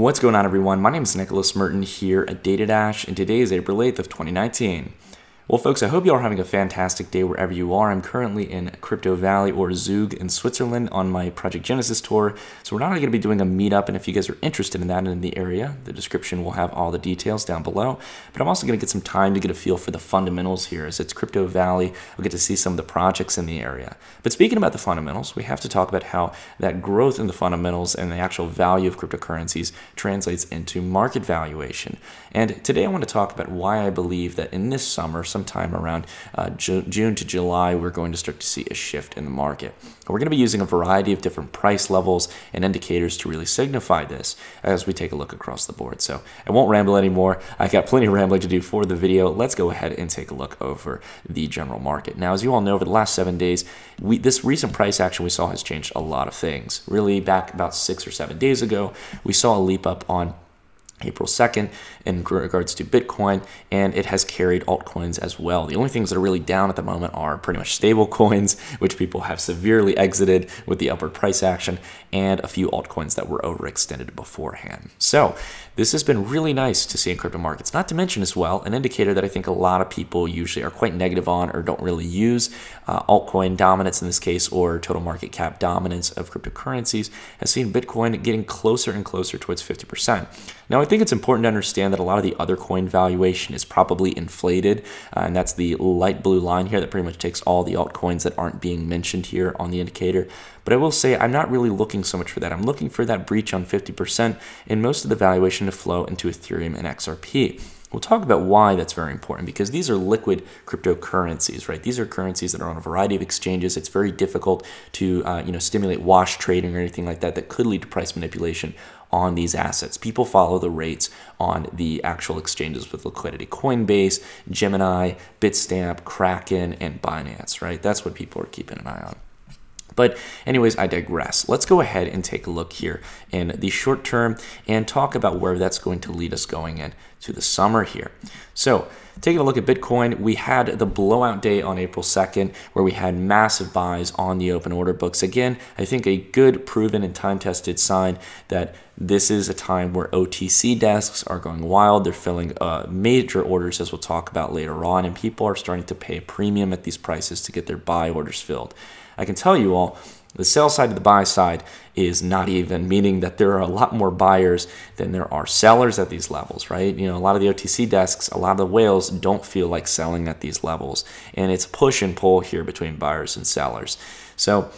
What's going on, everyone? My name is Nicholas Merton here at DataDash, and today is April 8th of 2019. Well, folks, I hope you are having a fantastic day wherever you are. I'm currently in Crypto Valley, or Zug, in Switzerland on my Project Genesis tour. So we're not only going to be doing a meetup, and if you guys are interested in that and in the area, the description will have all the details down below. But I'm also going to get some time to get a feel for the fundamentals here. As it's Crypto Valley, we'll get to see some of the projects in the area. But speaking about the fundamentals, we have to talk about how that growth in the fundamentals and the actual value of cryptocurrencies translates into market valuation. And today I want to talk about why I believe that in this summer, sometime around June to July, we're going to start to see a shift in the market. We're going to be using a variety of different price levels and indicators to really signify this as we take a look across the board. So I won't ramble anymore. I got plenty of rambling to do for the video. Let's go ahead and take a look over the general market. Now, as you all know, over the last 7 days, this recent price action we saw has changed a lot of things. Really, back about 6 or 7 days ago, we saw a leap up on April 2nd in regards to Bitcoin, and it has carried altcoins as well. The only things that are really down at the moment are pretty much stable coins, which people have severely exited with the upward price action, and a few altcoins that were overextended beforehand. So this has been really nice to see in crypto markets, not to mention as well an indicator that I think a lot of people usually are quite negative on or don't really use. Altcoin dominance in this case, or total market cap dominance of cryptocurrencies, has seen Bitcoin getting closer and closer towards 50%. Now, I think it's important to understand that a lot of the other coin valuation is probably inflated, and that's the light blue line here that pretty much takes all the altcoins that aren't being mentioned here on the indicator. But I will say I'm not really looking so much for that. I'm looking for that breach on 50% in most of the valuation to flow into Ethereum and XRP. We'll talk about why that's very important, because these are liquid cryptocurrencies, right? These are currencies that are on a variety of exchanges. It's very difficult to stimulate wash trading or anything like that that could lead to price manipulation on these assets. People follow the rates on the actual exchanges with liquidity. Coinbase, Gemini, Bitstamp, Kraken, and Binance, right? That's what people are keeping an eye on. But anyways, I digress. Let's go ahead and take a look here in the short term and talk about where that's going to lead us going into the summer here. So taking a look at Bitcoin, we had the blowout day on April 2nd where we had massive buys on the open order books. Again, I think a good, proven, and time-tested sign that this is a time where OTC desks are going wild. They're filling major orders, as we'll talk about later on, and people are starting to pay a premium at these prices to get their buy orders filled. I can tell you all, the sell side to the buy side is not even, meaning that there are a lot more buyers than there are sellers at these levels, right? You know, a lot of the OTC desks, a lot of the whales don't feel like selling at these levels, and it's push and pull here between buyers and sellers. So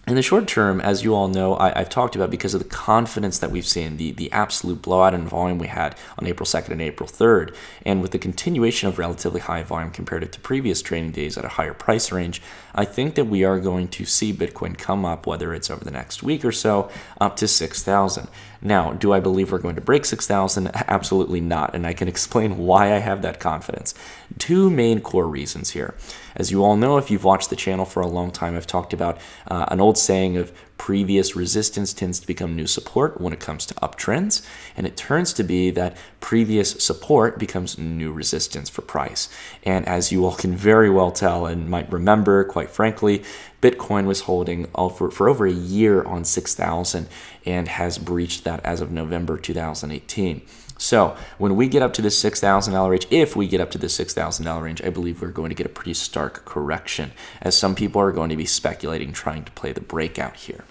in the short term, as you all know, I've talked about, because of the confidence that we've seen, the absolute blowout in volume we had on April 2nd and April 3rd, and with the continuation of relatively high volume compared to previous trading days at a higher price range, I think that we are going to see Bitcoin come up, whether it's over the next week or so, up to 6,000. Now, do I believe we're going to break 6,000? Absolutely not, and I can explain why I have that confidence. Two main core reasons here. As you all know, if you've watched the channel for a long time, I've talked about an old saying of previous resistance tends to become new support when it comes to uptrends, and it turns to be that previous support becomes new resistance for price. And as you all can very well tell and might remember, quite frankly, Bitcoin was holding for over a year on 6,000 and has breached that as of November 2018. So when we get up to this $6,000 range, if we get up to this $6,000 range, I believe we're going to get a pretty stark correction, as some people are going to be speculating, trying to play the breakout here.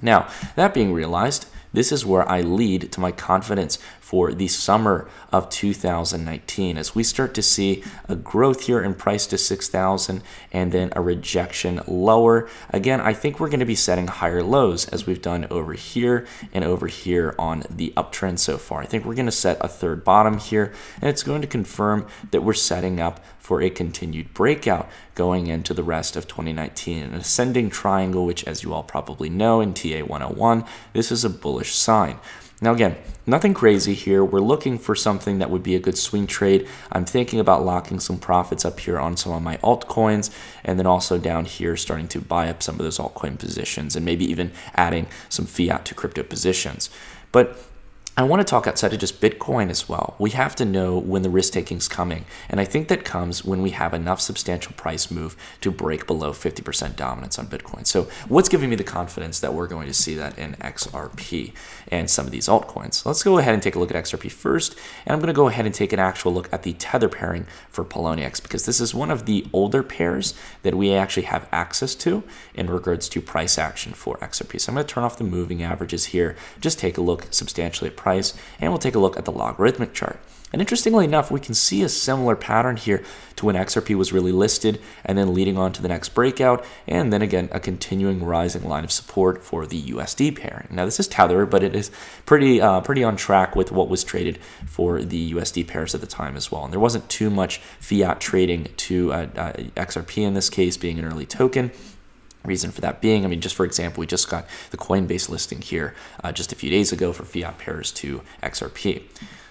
Now, that being realized, this is where I lead to my confidence for the summer of 2019, as we start to see a growth here in price to 6,000 and then a rejection lower. Again, I think we're going to be setting higher lows, as we've done over here and over here on the uptrend so far. I think we're going to set a third bottom here, and it's going to confirm that we're setting up for a continued breakout going into the rest of 2019. An ascending triangle, which, as you all probably know in TA 101, this is a bullish sign. Now again, nothing crazy here. We're looking for something that would be a good swing trade. I'm thinking about locking some profits up here on some of my altcoins, and then also down here starting to buy up some of those altcoin positions, and maybe even adding some fiat to crypto positions. But I want to talk outside of just Bitcoin as well. We have to know when the risk taking is coming. And I think that comes when we have enough substantial price move to break below 50% dominance on Bitcoin. So what's giving me the confidence that we're going to see that in XRP and some of these altcoins? Let's go ahead and take a look at XRP first. And I'm going to go ahead and take an actual look at the tether pairing for Poloniex, because this is one of the older pairs that we actually have access to in regards to price action for XRP. So I'm going to turn off the moving averages here, just take a look substantially at price, and we'll take a look at the logarithmic chart. And interestingly enough, we can see a similar pattern here to when XRP was really listed and then leading on to the next breakout, and then again a continuing rising line of support for the USD pairing. Now this is Tether, but it is pretty on track with what was traded for the USD pairs at the time as well. And there wasn't too much fiat trading to XRP in this case, being an early token. Reason for that being, I mean, just for example, we just got the Coinbase listing here just a few days ago for fiat pairs to XRP.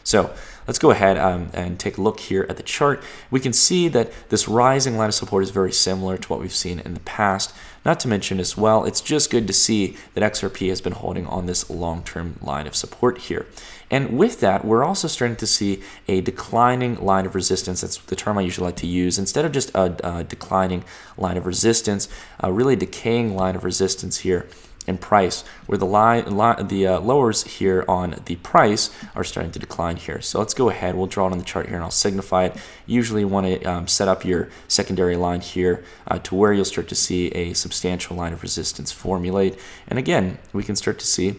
So let's go ahead and take a look here at the chart. We can see that this rising line of support is very similar to what we've seen in the past. Not to mention as well, it's just good to see that XRP has been holding on this long-term line of support here. And with that, we're also starting to see a declining line of resistance. That's the term I usually like to use. Instead of just a declining line of resistance, a really decaying line of resistance here in price, where the lowers here on the price are starting to decline here. So let's go ahead, we'll draw it on the chart here and I'll signify it. Usually you want to set up your secondary line here to where you'll start to see a substantial line of resistance formulate. And again, we can start to see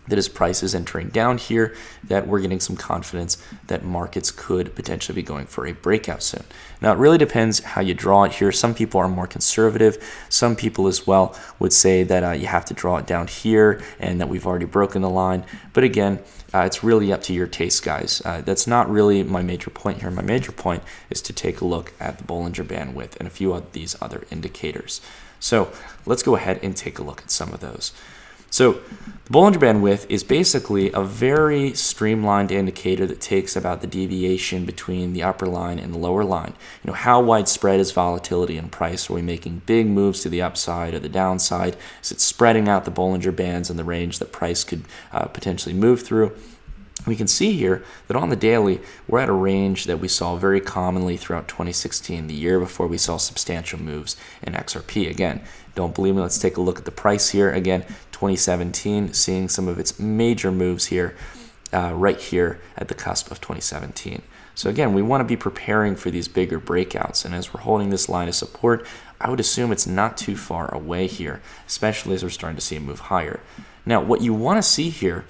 that as price is entering down here, that we're getting some confidence that markets could potentially be going for a breakout soon. Now, it really depends how you draw it here. Some people are more conservative. Some people as well would say that you have to draw it down here and that we've already broken the line. But again, it's really up to your taste, guys. That's not really my major point here. My major point is to take a look at the Bollinger Band width and a few of these other indicators. So let's go ahead and take a look at some of those. So the Bollinger Band width is basically a very streamlined indicator that takes about the deviation between the upper line and the lower line. You know, how widespread is volatility in price? Are we making big moves to the upside or the downside? Is it spreading out the Bollinger Bands and the range that price could potentially move through? We can see here that on the daily, we're at a range that we saw very commonly throughout 2016, the year before we saw substantial moves in XRP. Again, don't believe me, let's take a look at the price here. Again, 2017, seeing some of its major moves here, right here at the cusp of 2017. So again, we want to be preparing for these bigger breakouts. And as we're holding this line of support, I would assume it's not too far away here, especially as we're starting to see a move higher. Now, what you want to see here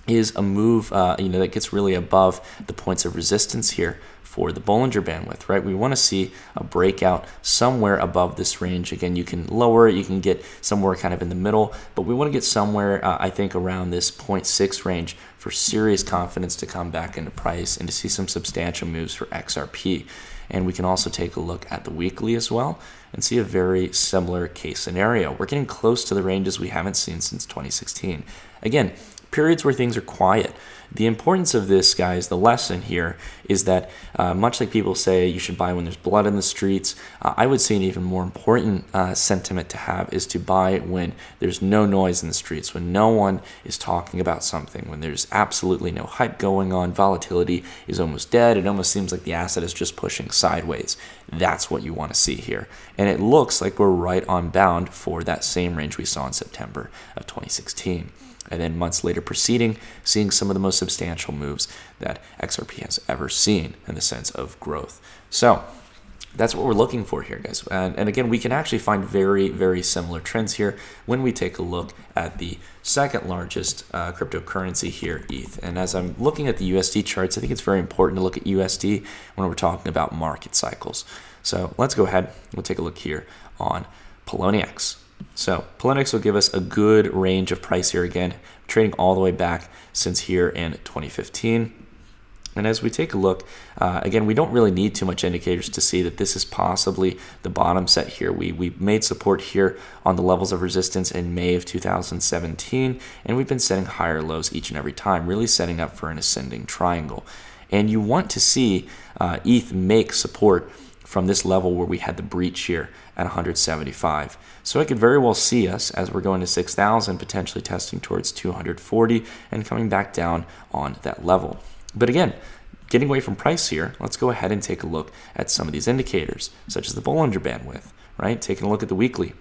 is a move that gets really above the points of resistance here for the Bollinger Band width, right? We want to see a breakout somewhere above this range. Again, you can lower it, you can get somewhere kind of in the middle, but we want to get somewhere, I think, around this 0.6 range for serious confidence to come back into price and to see some substantial moves for XRP. And we can also take a look at the weekly as well and see a very similar case scenario. We're getting close to the ranges we haven't seen since 2016. Again, periods where things are quiet. The importance of this, guys, the lesson here is that much like people say you should buy when there's blood in the streets, I would say an even more important sentiment to have is to buy when there's no noise in the streets, when no one is talking about something, when there's absolutely no hype going on, volatility is almost dead, it almost seems like the asset is just pushing sideways. That's what you want to see here. And it looks like we're right on bound for that same range we saw in September of 2016. And then months later proceeding, seeing some of the most substantial moves that XRP has ever seen in the sense of growth. So that's what we're looking for here, guys. And again, we can actually find very, very similar trends here when we take a look at the second largest cryptocurrency here, ETH. And as I'm looking at the USD charts, I think it's very important to look at USD when we're talking about market cycles. So let's go ahead. We'll take a look here on Poloniex. So Poloniex will give us a good range of price here again, trading all the way back since here in 2015. And as we take a look, again, we don't really need too much indicators to see that this is possibly the bottom set here. We made support here on the levels of resistance in May of 2017, and we've been setting higher lows each and every time, really setting up for an ascending triangle. And you want to see ETH make support from this level where we had the breach here at 175. So I could very well see us as we're going to 6,000, potentially testing towards 240 and coming back down on that level. But again, getting away from price here, let's go ahead and take a look at some of these indicators, such as the Bollinger Band, right? Taking a look at the weekly.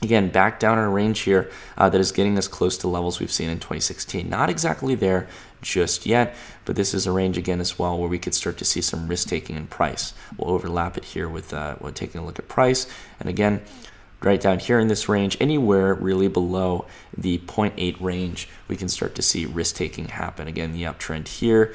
Again, back down in a range here that is getting us close to levels we've seen in 2016. Not exactly there just yet, but this is a range again as well where we could start to see some risk taking in price. We'll overlap it here with taking a look at price. And again, right down here in this range, anywhere really below the 0.8 range, we can start to see risk taking happen. Again, the uptrend here,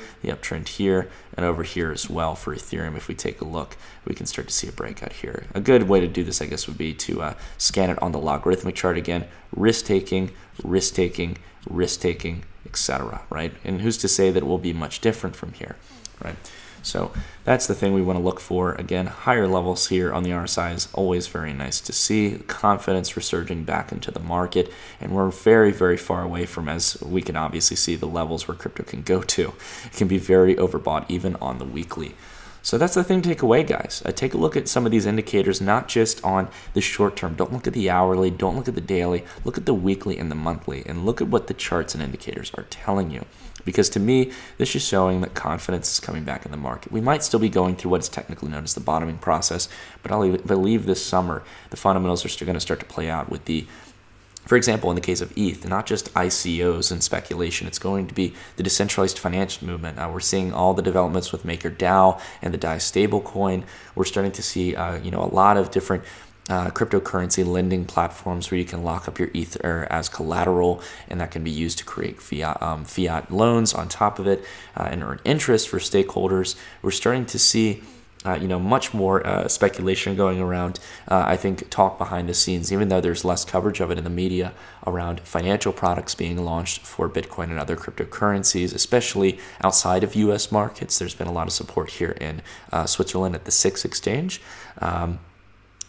and over here as well for Ethereum. If we take a look, we can start to see a breakout here. A good way to do this, I guess, would be to scan it on the logarithmic chart again. Risk taking, risk taking, risk taking, etc. Right? And who's to say that it will be much different from here, right? So that's the thing we want to look for. Again, higher levels here on the RSI is always very nice to see. Confidence resurging back into the market, and we're very, very far away from, as we can obviously see, the levels where crypto can go to. It can be very overbought even on the weekly. So that's the thing to take away, guys. Take a look at some of these indicators, not just on the short term. Don't look at the hourly, don't look at the daily, look at the weekly and the monthly, and look at what the charts and indicators are telling you. Because to me, this is showing that confidence is coming back in the market. We might still be going through what is technically known as the bottoming process, but I believe this summer the fundamentals are still going to start to play out with the, for example, in the case of ETH, not just ICOs and speculation, it's going to be the decentralized finance movement. We're seeing all the developments with MakerDAO and the DAI stablecoin. We're starting to see a lot of different cryptocurrency lending platforms where you can lock up your Ether as collateral, and that can be used to create fiat loans on top of it and earn interest for stakeholders. We're starting to see much more speculation going around. I think talk behind the scenes, even though there's less coverage of it in the media, around financial products being launched for Bitcoin and other cryptocurrencies, especially outside of US markets. There's been a lot of support here in Switzerland at the SIX exchange.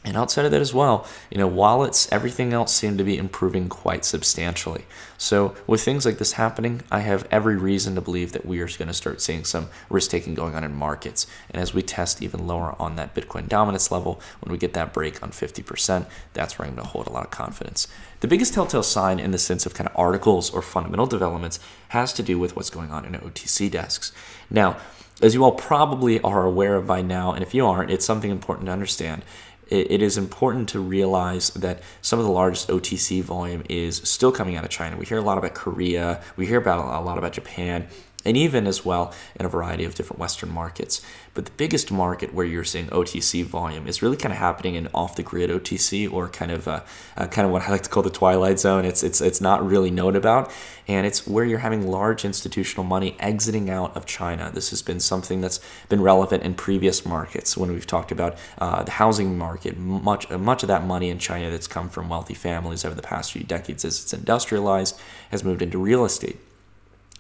And outside of that as well, wallets, everything else seemed to be improving quite substantially. So with things like this happening, I have every reason to believe that we are going to start seeing some risk taking going on in markets. And as we test even lower on that Bitcoin dominance level, when we get that break on 50%, that's where I'm going to hold a lot of confidence. The biggest telltale sign in the sense of kind of articles or fundamental developments has to do with what's going on in OTC desks. Now, as you all probably are aware of by now, and if you aren't, it's something important to understand. It is important to realize that some of the largest OTC volume is still coming out of China. We hear a lot about Korea, we hear about a lot about Japan, and even as well in a variety of different Western markets. But the biggest market where you're seeing OTC volume is really kind of happening in off-the-grid OTC, or kind of what I like to call the twilight zone. It's not really known about, and it's where you're having large institutional money exiting out of China. This has been something that's been relevant in previous markets when we've talked about the housing market. Much of that money in China that's come from wealthy families over the past few decades, as it's industrialized, has moved into real estate.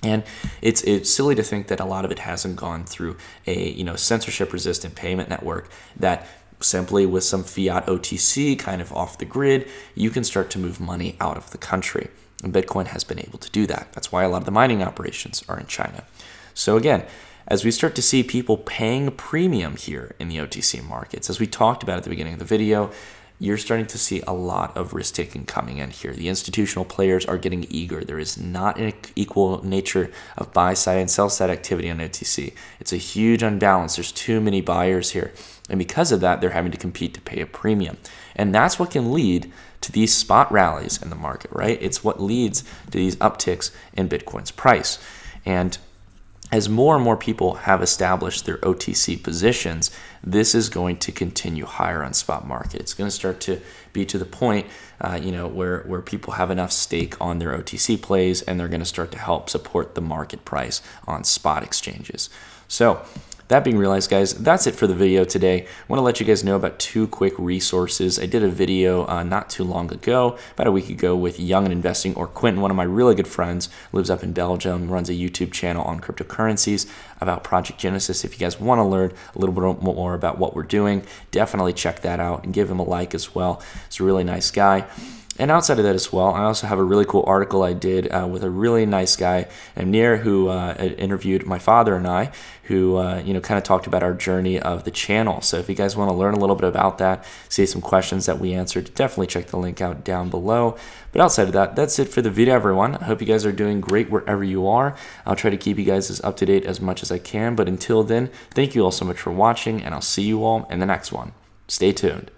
And it's silly to think that a lot of it hasn't gone through a censorship-resistant payment network that simply with some fiat OTC kind of off the grid, you can start to move money out of the country. And Bitcoin has been able to do that. That's why a lot of the mining operations are in China. So again, as we start to see people paying a premium here in the OTC markets, as we talked about at the beginning of the video, you're starting to see a lot of risk-taking coming in here. The institutional players are getting eager. There is not an equal nature of buy-side and sell-side activity on OTC. It's a huge unbalance. There's too many buyers here. And because of that, they're having to compete to pay a premium. And that's what can lead to these spot rallies in the market, right? It's what leads to these upticks in Bitcoin's price. And as more and more people have established their OTC positions, this is going to continue higher on spot market. It's going to start to be to the point, where people have enough stake on their OTC plays, and they're going to start to help support the market price on spot exchanges. So that being realized, guys, that's it for the video today. I want to let you guys know about two quick resources. I did a video not too long ago, about a week ago, with Young and Investing, or Quentin, one of my really good friends, lives up in Belgium, runs a YouTube channel on cryptocurrencies about Project Genesis. If you guys want to learn a little bit more about what we're doing, definitely check that out and give him a like as well. He's a really nice guy. And outside of that as well, I also have a really cool article I did with a really nice guy, Amir, who interviewed my father and I, who kind of talked about our journey of the channel. So if you guys want to learn a little bit about that, see some questions that we answered, definitely check the link out down below. But outside of that, that's it for the video, everyone. I hope you guys are doing great wherever you are. I'll try to keep you guys as up to date as much as I can. But until then, thank you all so much for watching, and I'll see you all in the next one. Stay tuned.